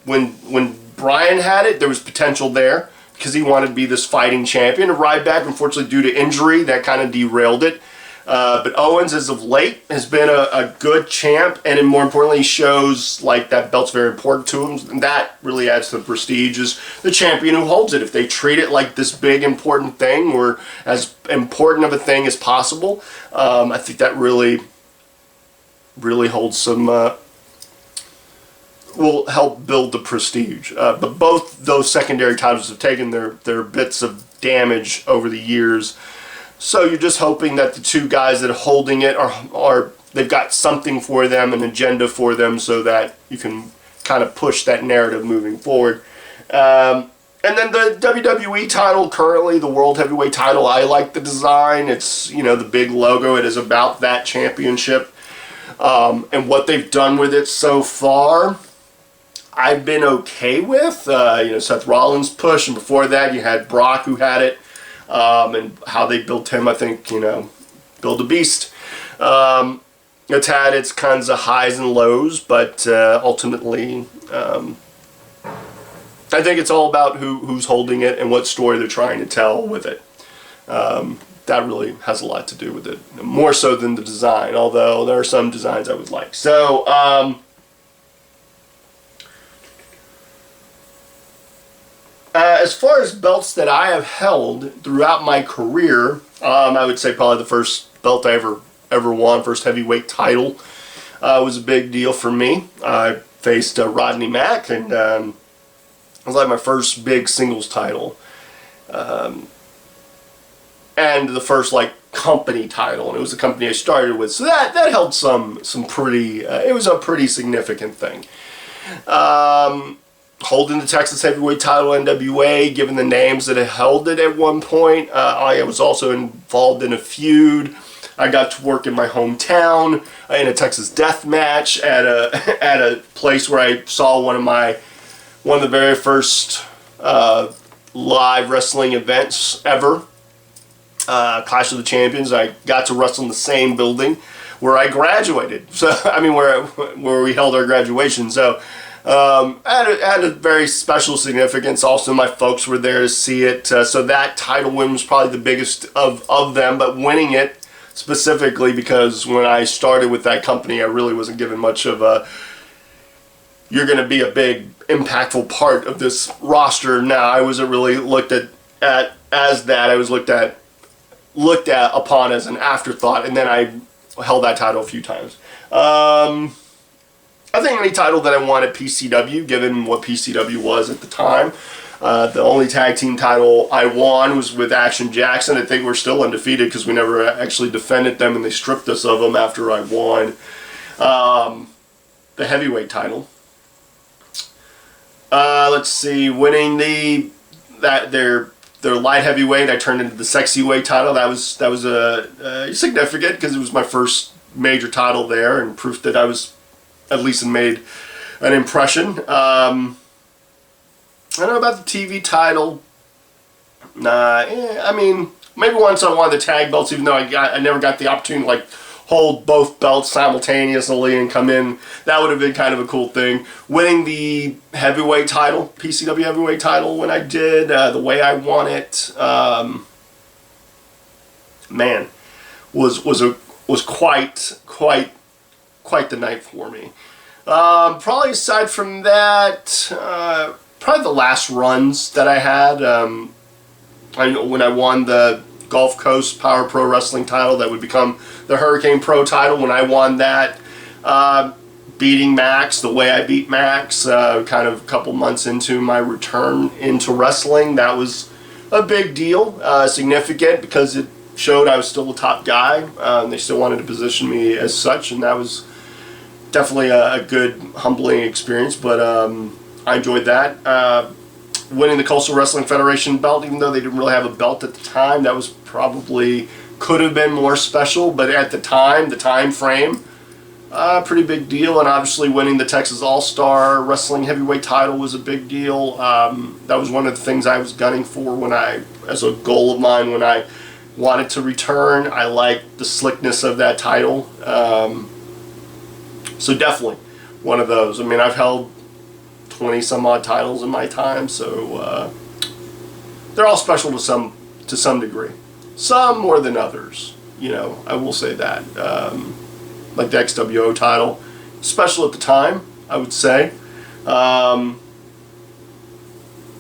Speaker 1: when Bryan had it, there was potential there, because he wanted to be this fighting champion. And Ryback, unfortunately, due to injury, that kind of derailed it. But Owens, as of late, has been a good champ, and more importantly, shows like that belt's very important to him. And that really adds to the prestige as the champion who holds it. If they treat it like this big, important thing, or as important of a thing as possible, I think that really holds some, will help build the prestige. But both those secondary titles have taken their bits of damage over the years. So you're just hoping that the two guys that are holding it are they've got something for them, an agenda for them, so that you can kind of push that narrative moving forward. And then the WWE title, currently the World Heavyweight title, I like the design. It's, the big logo. It is about that championship. And what they've done with it so far, I've been okay with. Seth Rollins' push, and before that you had Brock who had it. And how they built him, I think, build a beast. It's had its kinds of highs and lows, but ultimately, I think it's all about who's holding it and what story they're trying to tell with it. That really has a lot to do with it, more so than the design, although there are some designs I would like. So, as far as belts that I have held throughout my career, I would say probably the first belt I ever won, first heavyweight title, was a big deal for me. I faced Rodney Mack, and it was like my first big singles title, and the first company title, and it was the company I started with. So that held some pretty. It was a pretty significant thing. Holding the Texas Heavyweight title, NWA, given the names that had held it at one point. I was also involved in a feud. I got to work in my hometown in a Texas death match at a place where I saw one of the very first live wrestling events ever. Clash of the Champions. I got to wrestle in the same building where I graduated. So where we held our graduation. So. Had a very special significance. Also, my folks were there to see it. So that title win was probably the biggest of them, but winning it specifically because when I started with that company, I really wasn't given much of a, you're going to be a big, impactful part of this roster. Now, I wasn't really looked at as that. I was looked at upon as an afterthought, and then I held that title a few times. I think any title that I won at PCW, given what PCW was at the time. The only tag team title I won was with Action Jackson. I think we're still undefeated because we never actually defended them, and they stripped us of them after I won the heavyweight title. Let's see, winning their light heavyweight, I turned into the sexy weight title. That was significant because it was my first major title there, and proof that I was at least made an impression. I don't know about the TV title. I mean, maybe once I won the tag belts, even though I never got the opportunity to hold both belts simultaneously and come in. That would have been kind of a cool thing. Winning the heavyweight title, PCW heavyweight title, when I did, the way I won it, man, was quite the night for me. Probably aside from that, probably the last runs that I had. When I won the Gulf Coast Power Pro Wrestling title, that would become the Hurricane Pro title. When I won that, beating Max the way I beat Max, kind of a couple months into my return into wrestling, that was a big deal, significant because it showed I was still a top guy. They still wanted to position me as such, and that was definitely a good, humbling experience, but I enjoyed that. Winning the Coastal Wrestling Federation belt, even though they didn't really have a belt at the time, that was probably, could have been more special, but at the time, the time frame, pretty big deal. And obviously winning the Texas All-Star Wrestling Heavyweight title was a big deal. That was one of the things I was gunning for as a goal of mine when I wanted to return. I liked the slickness of that title. So definitely one of those. I mean, I've held 20 some odd titles in my time, so they're all special to some degree. Some more than others, You know, I will say that. Like the XWO title, special at the time, I would say. Yeah,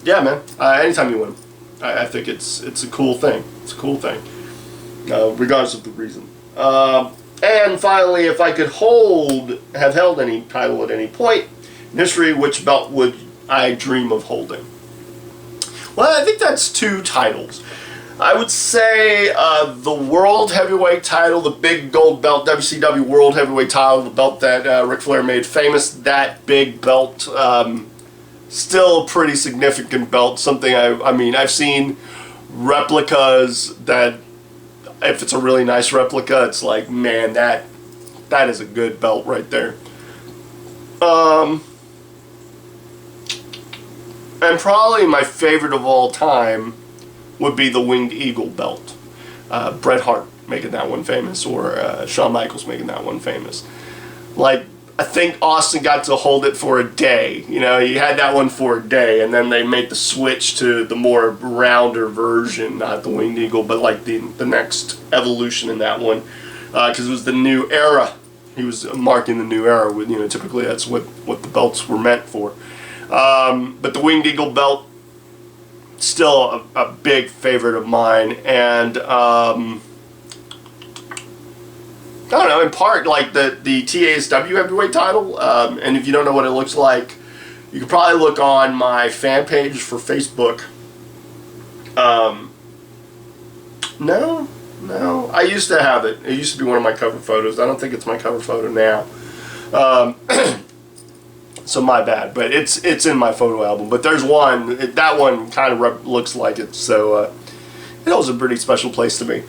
Speaker 1: man. Anytime you win, I think it's a cool thing. It's a cool thing, regardless of the reason. And finally, if I could have held any title at any point in history, which belt would I dream of holding? Well, I think that's 2 titles. I would say the World Heavyweight title, the big gold belt, WCW World Heavyweight title, the belt that Ric Flair made famous. That big belt. Still a pretty significant belt, something I mean, I've seen replicas that, if it's a really nice replica, it's like, man, that is a good belt right there. And probably my favorite of all time would be the Winged Eagle belt. Bret Hart making that one famous, or Shawn Michaels making that one famous. Like, I think Austin got to hold it for a day. You know, he had that one for a day, and then they made the switch to the more rounder version, not the Winged Eagle, but like the next evolution in that one, because it was the new era. He was marking the new era with, you know, typically that's what the belts were meant for. But the Winged Eagle belt, still a big favorite of mine, and I don't know, in part, like the TASW heavyweight title, and if you don't know what it looks like, you could probably look on my fan page for Facebook. No, I used to have it. It used to be one of my cover photos. I don't think it's my cover photo now. So my bad, but it's in my photo album. But there's one, that one kind of looks like it, so it holds a pretty special place to me.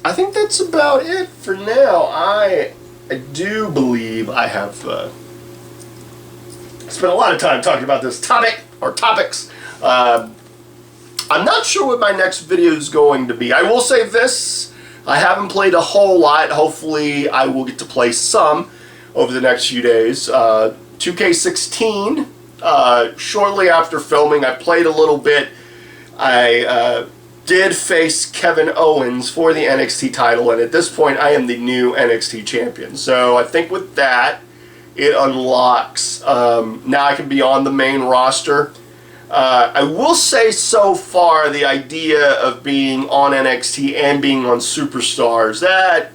Speaker 1: I think that's about it for now. I do believe I have spent a lot of time talking about this topic, or topics. I'm not sure what my next video is going to be. I will say this, I haven't played a whole lot. Hopefully I will get to play some over the next few days. 2K16, shortly after filming, I played a little bit. I did face Kevin Owens for the NXT title, and at this point I am the new NXT champion. So I think with that, it unlocks, now I can be on the main roster. I will say so far, the idea of being on NXT and being on Superstars, that,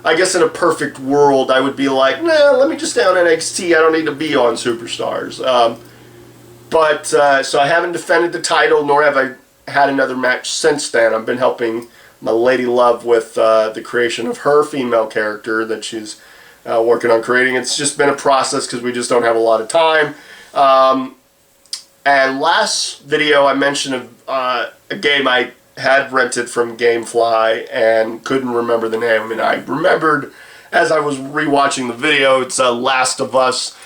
Speaker 1: I guess in a perfect world, I would be like, nah, let me just stay on NXT, I don't need to be on Superstars. So I haven't defended the title, nor have I had another match since then. I've been helping my lady love with the creation of her female character that she's working on creating. It's just been a process because we just don't have a lot of time. And last video I mentioned a game I had rented from GameFly and couldn't remember the name, and I remembered as I was rewatching the video. It's Last of Us.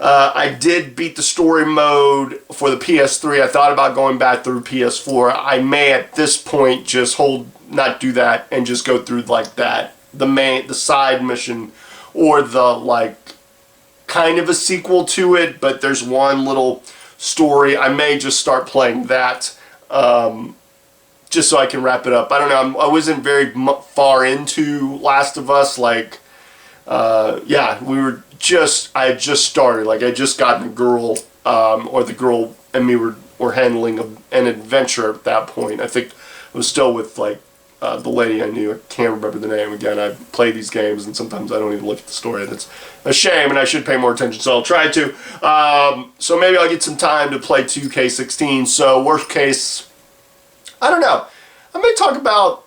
Speaker 1: I did beat the story mode for the PS3. I thought about going back through PS4. I may at this point just not do that and just go through like that, the side mission, or the like kind of a sequel to it, but there's one little story. I may just start playing that just so I can wrap it up. I don't know. I wasn't very far into Last of Us. Like, yeah, I had just started. Like, I had just gotten a girl, or the girl and me were handling an adventure at that point. I think I was still with, like, the lady I knew. I can't remember the name. Again, I play these games, and sometimes I don't even look at the story. That's a shame, and I should pay more attention, so I'll try to. So maybe I'll get some time to play 2K16. So, worst case, I don't know. I may talk about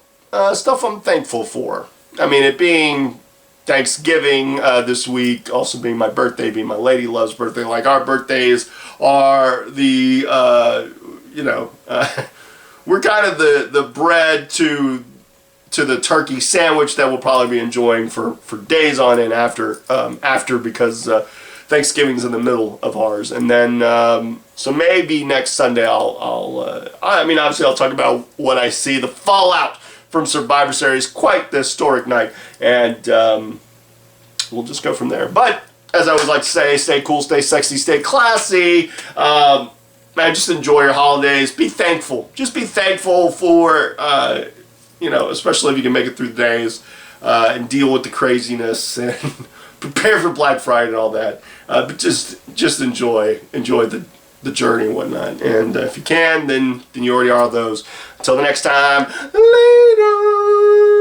Speaker 1: stuff I'm thankful for. I mean, it being Thanksgiving this week, also being my birthday, being my lady love's birthday. Like, our birthdays are the, we're kind of the bread to the turkey sandwich that we'll probably be enjoying for days on end after because Thanksgiving's in the middle of ours. And then, so maybe next Sunday obviously I'll talk about what I see, the fallout from Survivor Series, quite the historic night, and we'll just go from there. But as I always like to say, stay cool, stay sexy, stay classy. Man, just enjoy your holidays. Be thankful. Just be thankful for you know, especially if you can make it through the days and deal with the craziness and prepare for Black Friday and all that. But just enjoy the journey and whatnot. And if you can, then you already are those. Until the next time, later.